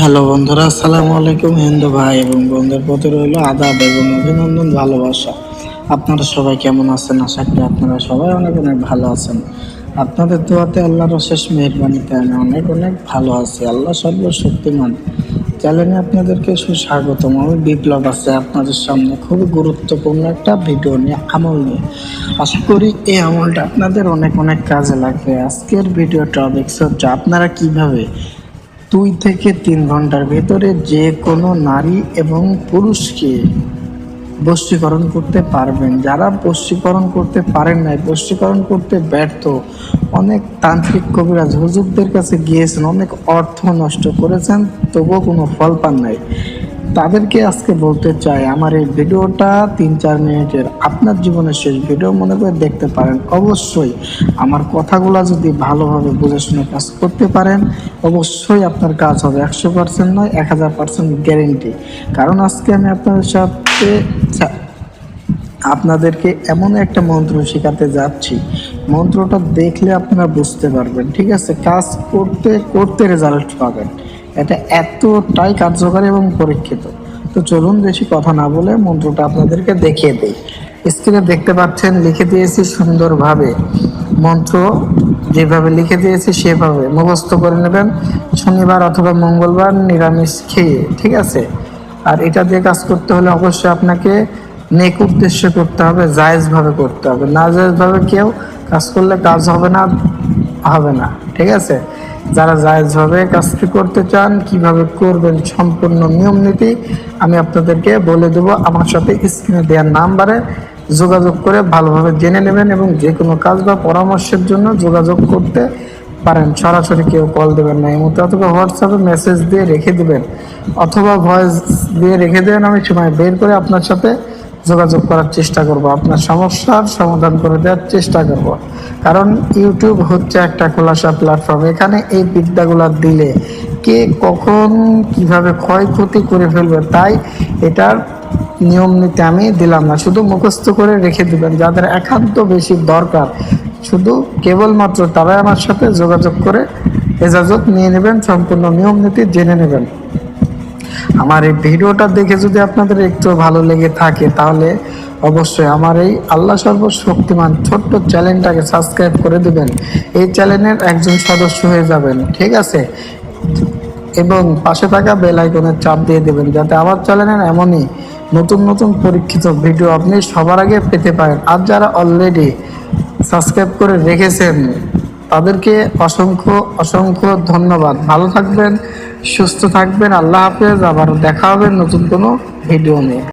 Hello বন্ধুরা, আসসালামু আলাইকুম। হিন্দু ভাই এবং বোনদের প্রতি রইল আদাব এবং অভিনন্দন, ভালোবাসা। আপনারা সবাই কেমন আছেন? আশা করি আপনারা সবাই অনেক অনেক ভালো আছেন। আপনাদের দোয়াতে, আল্লাহর অশেষ মেহেরবানিতে আমি অনেক অনেক ভালো আছি। আল্লাহ সর্বশক্তিমান চ্যানেলে আপনাদেরকে সুস্বাগতম। আমি বিপ্লব আছে আপনাদের সামনে খুবই গুরুত্বপূর্ণ একটা ভিডিও নিয়ে, আমল নিয়ে। আশা করি এই আমলটা আপনাদের অনেক অনেক কাজে লাগবে। আজকের ভিডিওটা হচ্ছে আপনারা কিভাবে 2 থেকে 3 ঘন্টার ভেতরে যে কোনো নারী এবং পুরুষকে বশীকরণ করতে পারবেন। যারা বশীকরণ করতে পারেন নাই, বশীকরণ করতে ব্যর্থ, অনেক তান্ত্রিক কবিরাজ হুজুরদের কাছে গিয়েছেন, অনেক অর্থ নষ্ট করেছেন, তবুও কোনো ফল পান নাই, তাদেরকে আজকে বলতে চাই, আমার এই ভিডিওটা 3-4 মিনিটের আপনার জীবনের শেষ ভিডিও মনে করে দেখতে পারেন। অবশ্যই আমার কথাগুলো যদি ভালোভাবে বুঝে শুনে কাজ করতে পারেন, অবশ্যই আপনার কাজ হবে। 100% নয়, 1000% গ্যারেন্টি। কারণ আজকে আমি আপনাদেরকে এমন একটা মন্ত্র শেখাতে যাচ্ছি, মন্ত্রটা দেখলে আপনারা বুঝতে পারবেন। ঠিক আছে, কাজ করতে করতে রেজাল্ট পাবেন। এটা এতটাই কার্যকরী এবং পরীক্ষিত। তো চলুন বেশি কথা না বলে মন্ত্রটা আপনাদেরকে দেখিয়ে দেই। স্ক্রিনে দেখতে পাচ্ছেন, লিখে দিয়েছি সুন্দরভাবে। মন্ত্র যেভাবে লিখে দিয়েছি সেভাবে মুখস্থ করে নেবেন শনিবার অথবা মঙ্গলবার নিরামিষ খেয়ে। ঠিক আছে, আর এটা দিয়ে কাজ করতে হলে অবশ্যই আপনাকে নেক উদ্দেশ্যে করতে হবে, জায়েজভাবে করতে হবে। না জায়েজভাবে কেউ কাজ করলে কাজ হবে না, হবে না। ঠিক আছে, যারা জায়েজভাবে কাজটি করতে চান, কিভাবে করবেন সম্পূর্ণ নিয়ম নীতি আমি আপনাদেরকে বলে দেবো। আমার সাথে স্ক্রিনে দেওয়ার নাম্বারে যোগাযোগ করে ভালোভাবে জেনে নেবেন এবং যে কোনো কাজ বা পরামর্শের জন্য যোগাযোগ করতে পারেন। সরাসরি কেউ কল দেবেন না, এই মতো অথবা হোয়াটসঅ্যাপে মেসেজ দিয়ে রেখে দেবেন অথবা ভয়েস দিয়ে রেখে দেবেন। আমি সময় বের করে আপনার সাথে যোগাযোগ করার চেষ্টা করব, আপনার সমস্যার সমাধান করে দেওয়ার চেষ্টা করব। কারণ ইউটিউব হচ্ছে একটা খোলাসা প্ল্যাটফর্ম, এখানে এই বিদ্যাগুলো দিলে কে কখন কিভাবে ক্ষয়ক্ষতি করে ফেলবে, তাই এটার নিয়ম নীতি আমি দিলাম না। শুধু মুখস্থ করে রেখে দিবেন। যাদের একান্ত বেশি দরকার, শুধু কেবলমাত্র তারাই আমার সাথে যোগাযোগ করে এজাজত নিয়ে নেবেন, সম্পূর্ণ নিয়ম নীতি জেনে নেবেন। আমার এই ভিডিওটা দেখে যদি আপনাদের একটু ভালো লেগে থাকে, তাহলে অবশ্যই আমার এই আল্লাহ সর্বশক্তিমান ছোট্ট চ্যানেলটাকে সাবস্ক্রাইব করে দিবেন, এই চ্যানেলের একজন সদস্য হয়ে যাবেন। ঠিক আছে, এবং পাশে থাকা বেল আইকনের চাপ দিয়ে দেবেন, যাতে আমার চ্যানেলের এমনই নতুন নতুন পরীক্ষিত ভিডিও আপনি সবার আগে পেতে পারেন। আর যারা অলরেডি সাবস্ক্রাইব করে রেখেছেন, তাদেরকে অসংখ্য অসংখ্য ধন্যবাদ। ভালো থাকবেন, সুস্থ থাকবেন। আল্লাহ হাফেজ। আবার দেখা হবে নতুন কোনো ভিডিও নিয়ে।